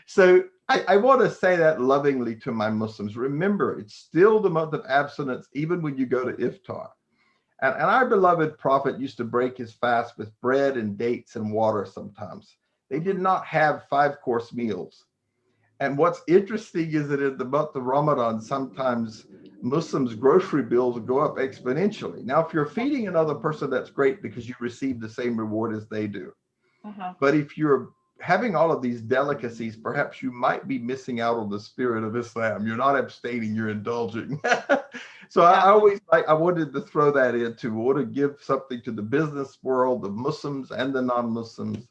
So I want to say that lovingly to my Muslims. Remember, it's still the month of abstinence, even when you go to iftar. And our beloved prophet used to break his fast with bread and dates and water sometimes. They did not have 5-course meals. And what's interesting is that in the month of Ramadan, sometimes Muslims' grocery bills go up exponentially. Now, if you're feeding another person, that's great because you receive the same reward as they do. But if you're having all of these delicacies, perhaps you might be missing out on the spirit of Islam. You're not abstaining, you're indulging. So I wanted to throw that in too. I want to give something to the business world, the Muslims and the non-Muslims.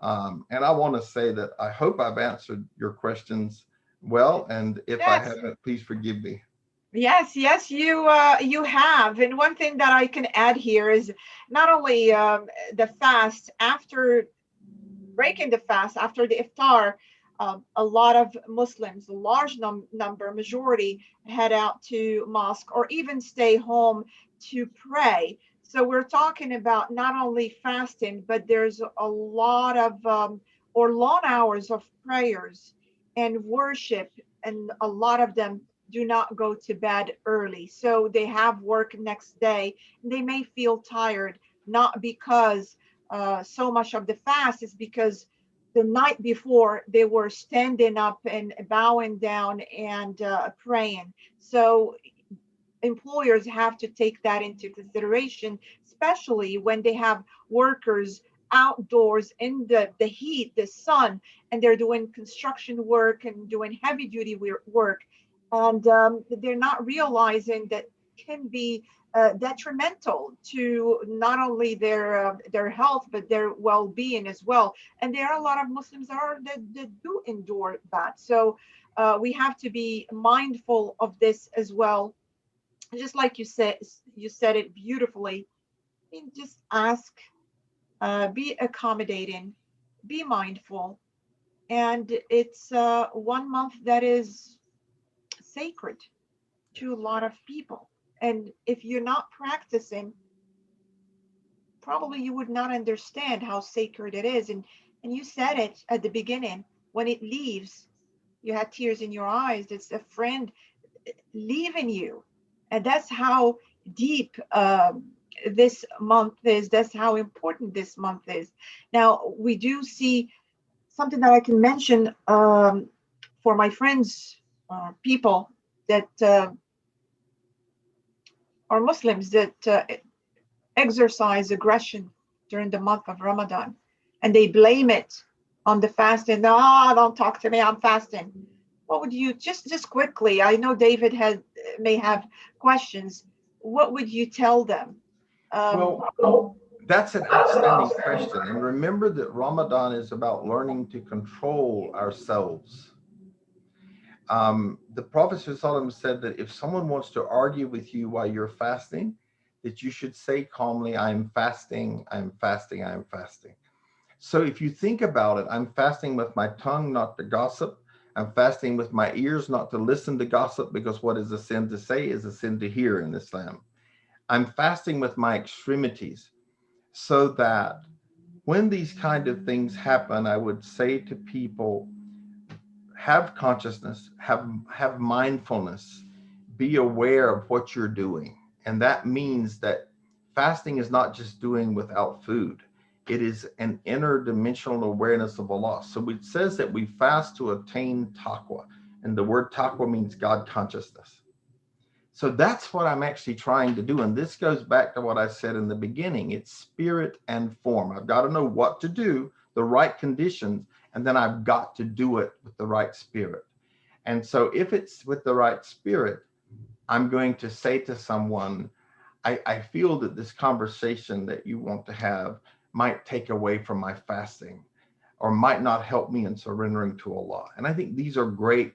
And I want to say that I hope I've answered your questions well. And if I haven't, please forgive me. Yes, yes, you have. And one thing that I can add here is not only the fast after breaking the fast after the iftar, a lot of Muslims, a large number, majority, head out to mosque or even stay home to pray. So we're talking about not only fasting, but there's a lot of or long hours of prayers and worship, and a lot of them do not go to bed early. So they have work next day. They may feel tired, not because so much of the fast is because the night before they were standing up and bowing down and praying. So employers have to take that into consideration, especially when they have workers outdoors in the heat, the sun, and they're doing construction work and doing heavy duty work. And they're not realizing that can be detrimental to not only their health but their well-being as well. And there are a lot of Muslims that do endure that. So we have to be mindful of this as well, just like you said it beautifully. I mean, just ask, be accommodating, be mindful. And it's 1 month that is sacred to a lot of people. And if you're not practicing, probably you would not understand how sacred it is. And you said it at the beginning, when it leaves, you had tears in your eyes. It's a friend leaving you. And that's how deep this month is. That's how important this month is. Now, we do see something that I can mention for my friends, people that are Muslims that exercise aggression during the month of Ramadan. And they blame it on the fasting. No, don't talk to me, I'm fasting. What would you just quickly? I know David may have questions. What would you tell them? Um, Well, that's an outstanding question. And remember that Ramadan is about learning to control ourselves. The Prophet ﷺ said that if someone wants to argue with you while you're fasting, that you should say calmly, I'm fasting, I'm fasting, I'm fasting. So if you think about it, I'm fasting with my tongue not to gossip. I'm fasting with my ears not to listen to gossip, because what is a sin to say is a sin to hear in Islam. I'm fasting with my extremities, so that when these kind of things happen, I would say to people, have consciousness, have mindfulness, be aware of what you're doing. And that means that fasting is not just doing without food. It is an interdimensional awareness of Allah. So it says that we fast to attain taqwa. And the word taqwa means God consciousness. So that's what I'm actually trying to do. And this goes back to what I said in the beginning. It's spirit and form. I've got to know what to do, the right conditions, and then I've got to do it with the right spirit. And so if it's with the right spirit, I'm going to say to someone, I feel that this conversation that you want to have might take away from my fasting, or might not help me in surrendering to Allah. And I think these are great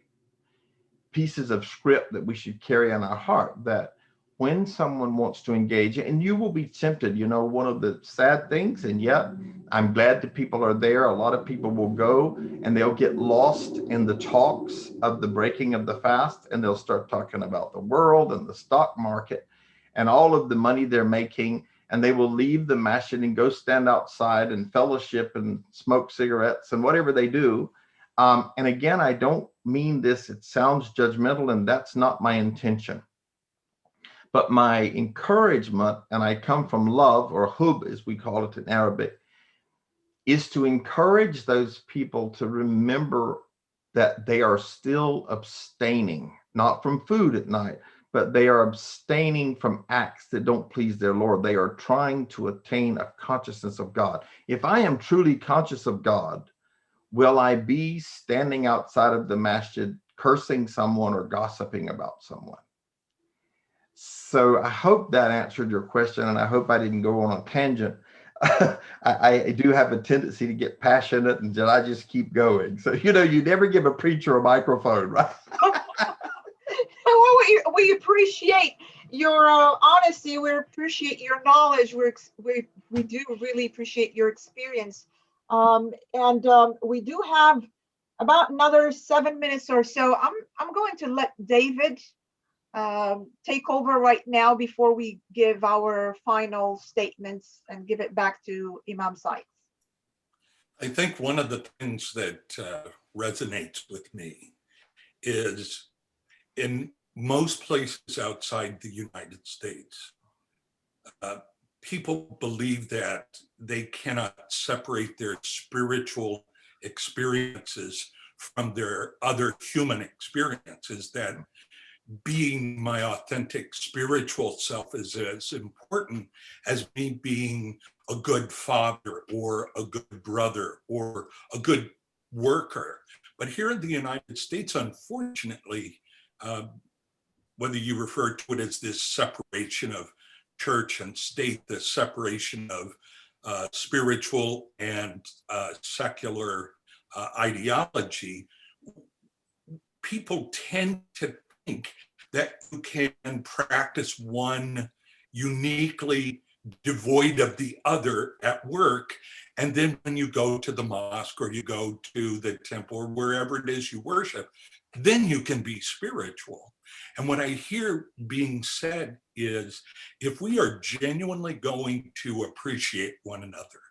pieces of script that we should carry in our heart, that when someone wants to engage, and you will be tempted, one of the sad things, and yet I'm glad that people are there. A lot of people will go and they'll get lost in the talks of the breaking of the fast, and they'll start talking about the world and the stock market and all of the money they're making. And they will leave the masjid and go stand outside and fellowship and smoke cigarettes and whatever they do. And again, I don't mean this, it sounds judgmental, and that's not my intention. But my encouragement, and I come from love, or hub as we call it in Arabic, is to encourage those people to remember that they are still abstaining, not from food at night, but they are abstaining from acts that don't please their Lord. They are trying to attain a consciousness of God. If I am truly conscious of God, will I be standing outside of the masjid cursing someone or gossiping about someone? So I hope that answered your question, and I hope I didn't go on a tangent. I do have a tendency to get passionate, and I just keep going. So, you never give a preacher a microphone, right? what We appreciate your honesty. We appreciate your knowledge. We do really appreciate your experience. And we do have about another 7 minutes or so. I'm going to let David take over right now before we give our final statements and give it back to Imam Sykes. I think one of the things that resonates with me is in most places outside the United States, people believe that they cannot separate their spiritual experiences from their other human experiences, that being my authentic spiritual self is as important as me being a good father or a good brother or a good worker. But here in the United States, unfortunately, whether you refer to it as this separation of church and state, the separation of spiritual and secular ideology, people tend to think that you can practice one uniquely devoid of the other at work, and then when you go to the mosque or you go to the temple or wherever it is you worship, then you can be spiritual. And what I hear being said is, if we are genuinely going to appreciate one another,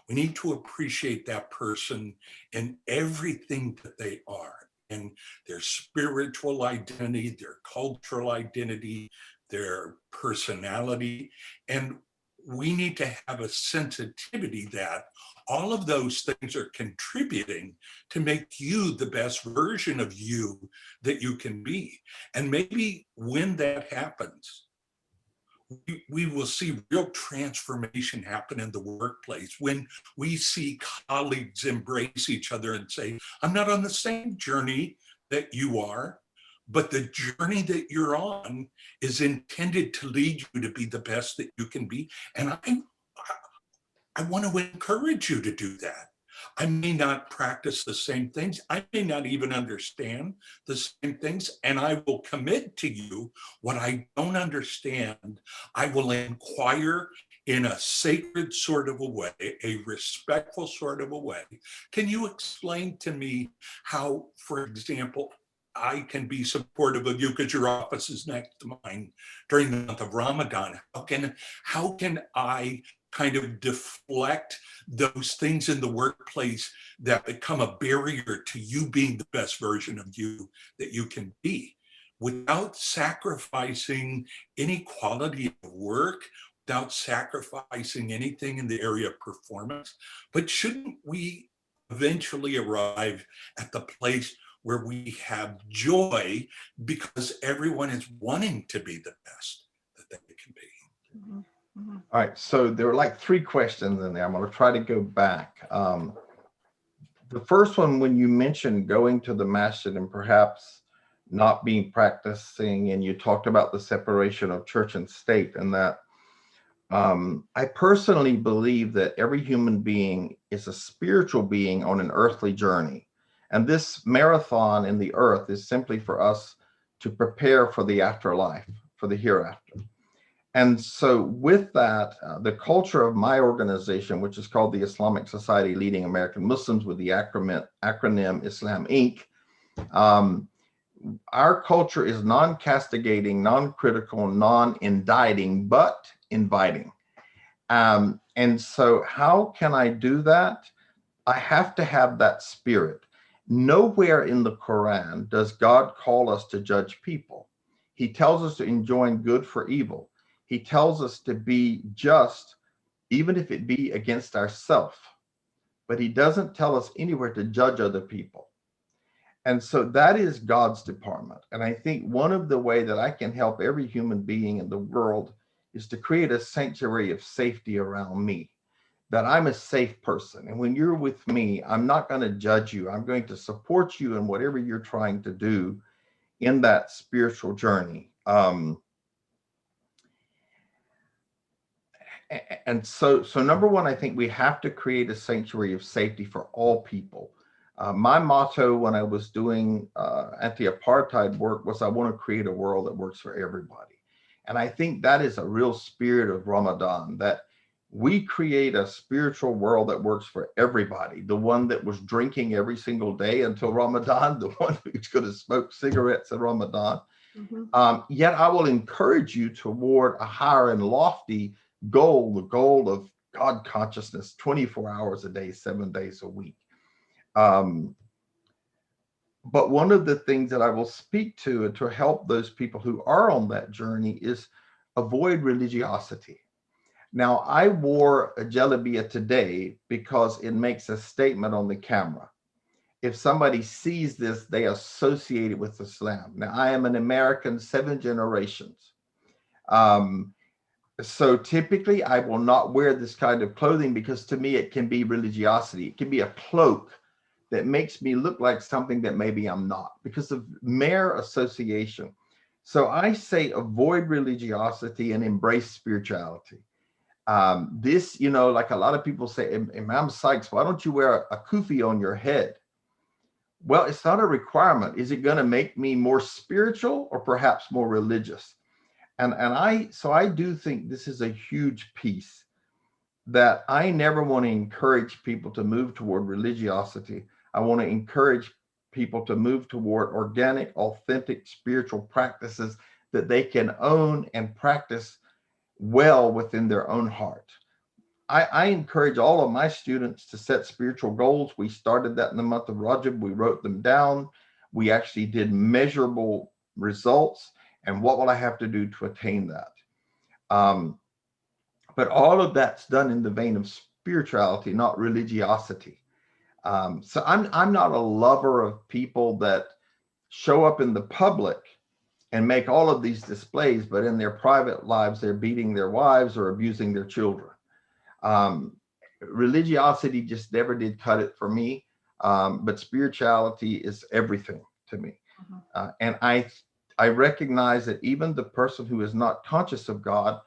we need to appreciate that person in everything that they are, in their spiritual identity, their cultural identity, their personality. And we need to have a sensitivity that all of those things are contributing to make you the best version of you that you can be. And maybe when that happens, we will see real transformation happen in the workplace when we see colleagues embrace each other and say, I'm not on the same journey that you are, but the journey that you're on is intended to lead you to be the best that you can be. And I want to encourage you to do that. I may not practice the same things. I may not even understand the same things. And I will commit to you what I don't understand. I will inquire in a sacred sort of a way, a respectful sort of a way. Can you explain to me how, for example, I can be supportive of you because your office is next to mine during the month of Ramadan? How can I kind of deflect those things in the workplace that become a barrier to you being the best version of you that you can be, without sacrificing any quality of work, without sacrificing anything in the area of performance? But shouldn't we eventually arrive at the place where we have joy because everyone is wanting to be the best that they can be? Mhm, mhm. All right, so there were like three questions in there. I'm going to try to go back. The first one, when you mentioned going to the masjid and perhaps not being practicing, and you talked about the separation of church and state, and that I personally believe that every human being is a spiritual being on an earthly journey. And this marathon in the earth is simply for us to prepare for the afterlife, for the hereafter. And so with that, the culture of my organization, which is called the Islamic Society Leading American Muslims with the acronym Islam Inc., our culture is non-castigating, non-critical, non-indicting, but inviting. And so how can I do that? I have to have that spirit. Nowhere in the Quran does God call us to judge people. He tells us to enjoin good for evil. He tells us to be just, even if it be against ourselves. But he doesn't tell us anywhere to judge other people. And so that is God's department. And I think one of the ways that I can help every human being in the world is to create a sanctuary of safety around me, that I'm a safe person. And when you're with me, I'm not going to judge you. I'm going to support you in whatever you're trying to do in that spiritual journey. And so number one, I think we have to create a sanctuary of safety for all people. My motto when I was doing anti-apartheid work was I want to create a world that works for everybody. And I think that is a real spirit of Ramadan, that we create a spiritual world that works for everybody. The one that was drinking every single day until Ramadan, the one who's going to smoke cigarettes in Ramadan. Yet I will encourage you toward a higher and lofty goal, the goal of God consciousness, 24 hours a day, 7 days a week. But one of the things that I will speak to and to help those people who are on that journey is avoid religiosity. Now, I wore a jalabia today because it makes a statement on the camera. If somebody sees this, they associate it with Islam. Now, I am an American, 7 generations. So typically, I will not wear this kind of clothing because to me, it can be religiosity. It can be a cloak that makes me look like something that maybe I'm not because of mere association. So I say avoid religiosity and embrace spirituality. This, like a lot of people say, Imam Sykes, why don't you wear a kufi on your head? Well, it's not a requirement. Is it going to make me more spiritual or perhaps more religious? And I do think this is a huge piece that I never want to encourage people to move toward religiosity. I want to encourage people to move toward organic, authentic spiritual practices that they can own and practice well within their own heart. I encourage all of my students to set spiritual goals. We started that in the month of Rajab. We wrote them down. We actually did measurable results. And what will I have to do to attain that? But all of that's done in the vein of spirituality, not religiosity. So I'm not a lover of people that show up in the public and make all of these displays, but in their private lives, they're beating their wives or abusing their children. Religiosity just never did cut it for me, but spirituality is everything to me. And I recognize that even the person who is not conscious of God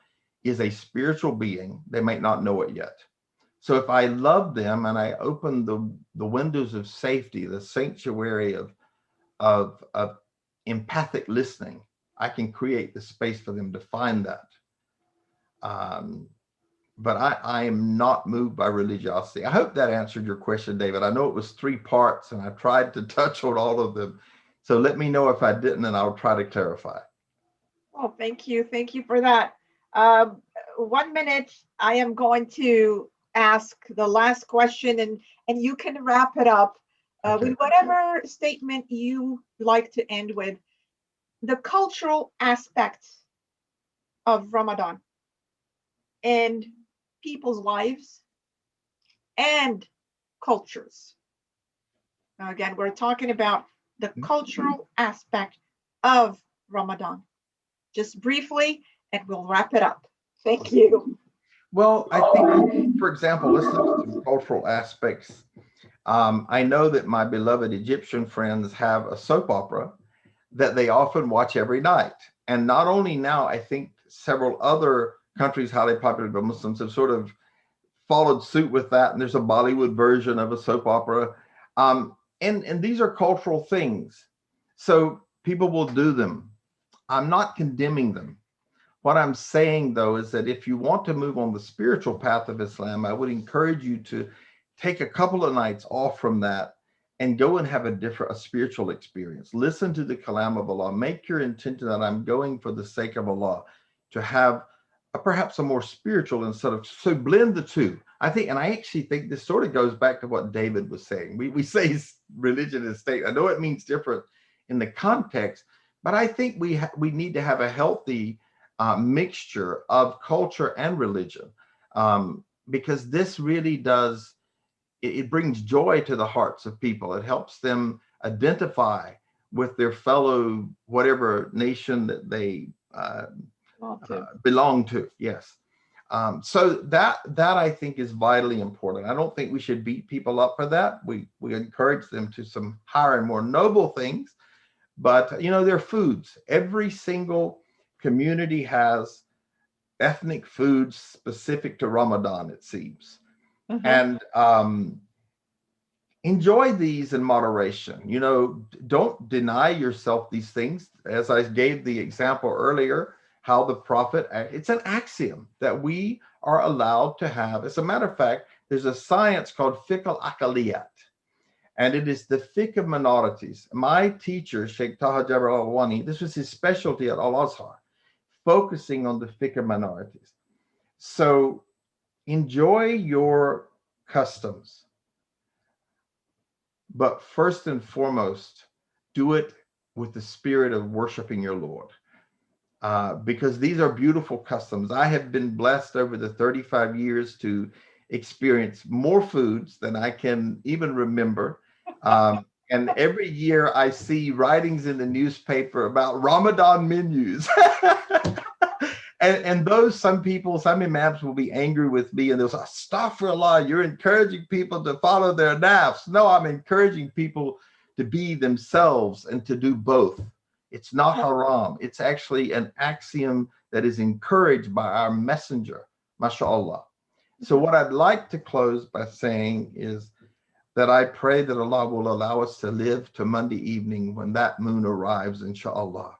is a spiritual being. They might not know it yet. So if I love them and I open the windows of safety, the sanctuary of empathic listening, I can create the space for them to find that. But I am not moved by religiosity. I hope that answered your question, David. I know it was 3 parts and I tried to touch on all of them. So let me know if I didn't and I'll try to clarify. Oh, thank you. Thank you for that. 1 minute, I am going to ask the last question and you can wrap it up with whatever statement you like to end with. The cultural aspects of Ramadan and people's lives and cultures. Now, again, we're talking about the cultural aspect of Ramadan. Just briefly, and we'll wrap it up. Thank you. Well, I think, for example, let's look at some cultural aspects. I know that my beloved Egyptian friends have a soap opera that they often watch every night. And not only now, I think several other countries highly populated by Muslims have sort of followed suit with that. And there's a Bollywood version of a soap opera. And these are cultural things. So people will do them. I'm not condemning them. What I'm saying, though, is that if you want to move on the spiritual path of Islam, I would encourage you to take a couple of nights off from that and go and have a spiritual experience. Listen to the kalam of Allah. Make your intention that I'm going for the sake of Allah to have perhaps a more spiritual instead of, so blend the two. I actually think this sort of goes back to what David was saying. We say religion and state. I know it means different in the context, but I think we need to have a healthy mixture of culture and religion, because this really does, it brings joy to the hearts of people. It helps them identify with their fellow, whatever nation that they belong to. Yes. So that I think is vitally important. I don't think we should beat people up for that. We encourage them to some higher and more noble things, but their foods, every single community has ethnic foods specific to Ramadan, it seems. And enjoy these in moderation. You know, don't deny yourself these things. As I gave the example earlier, how the prophet, it's an axiom that we are allowed to have. As a matter of fact, there's a science called fiqh al-aqaliyat, and it is the fiqh of minorities. My teacher, Sheikh Taha Jabir al-Awani, this was his specialty at Al-Azhar, focusing on the fiqh of minorities. So enjoy your customs, but first and foremost, do it with the spirit of worshiping your Lord. Because these are beautiful customs. I have been blessed over the 35 years to experience more foods than I can even remember. And every year I see writings in the newspaper about Ramadan menus. And those, some imams will be angry with me and they'll say, astaghfirullah, you're encouraging people to follow their nafs. No, I'm encouraging people to be themselves and to do both. It's not haram. It's actually an axiom that is encouraged by our messenger, mashallah. So what I'd like to close by saying is that I pray that Allah will allow us to live to Monday evening when that moon arrives, inshallah,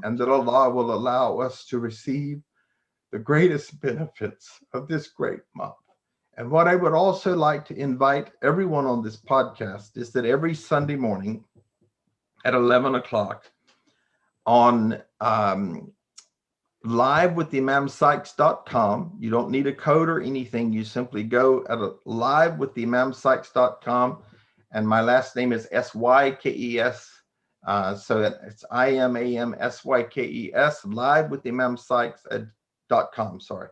and that Allah will allow us to receive the greatest benefits of this great month. And what I would also like to invite everyone on this podcast is that every Sunday morning at 11 o'clock on live with imamsykes.com. You don't need a code or anything. You simply go at live with imamsykes.com. And my last name is Sykes. So it's IMAMSYKES, live with imamsykes.com. Sorry.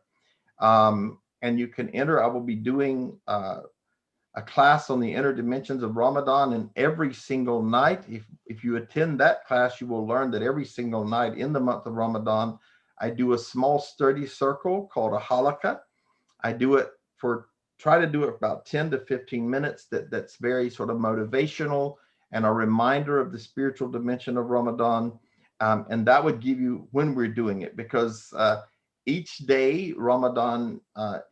And you can enter. I will be doing a class on the inner dimensions of Ramadan, and every single night, if you attend that class, you will learn that every single night in the month of Ramadan, I do a small study circle called a halakha. I do it try to do it about 10 to 15 minutes. That's very sort of motivational and a reminder of the spiritual dimension of Ramadan. And that would give you when we're doing it, because each day Ramadan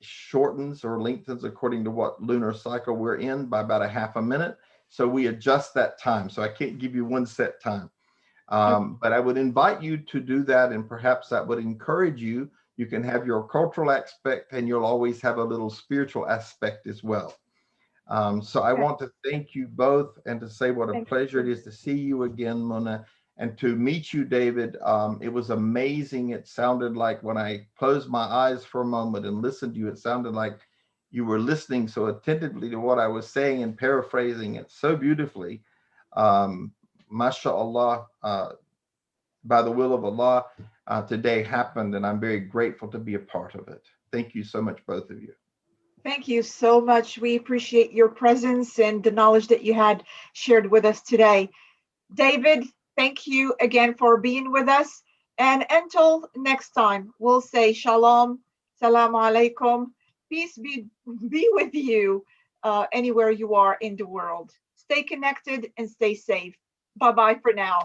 shortens or lengthens according to what lunar cycle we're in by about a half a minute. So we adjust that time. So I can't give you one set time. But I would invite you to do that, and perhaps that would encourage you. You can have your cultural aspect, and you'll always have a little spiritual aspect as well. So I want to thank you both and to say what a pleasure it is to see you again, Mona, and to meet you, David. It was amazing. It sounded like when I closed my eyes for a moment and listened to you, it sounded like you were listening so attentively to what I was saying and paraphrasing it so beautifully. MashaAllah, by the will of Allah, today happened, and I'm very grateful to be a part of it. Thank you so much, both of you. Thank you so much. We appreciate your presence and the knowledge that you had shared with us today. David, thank you again for being with us. And until next time, we'll say shalom, salam alaikum. Peace be with you anywhere you are in the world. Stay connected and stay safe. Bye-bye for now.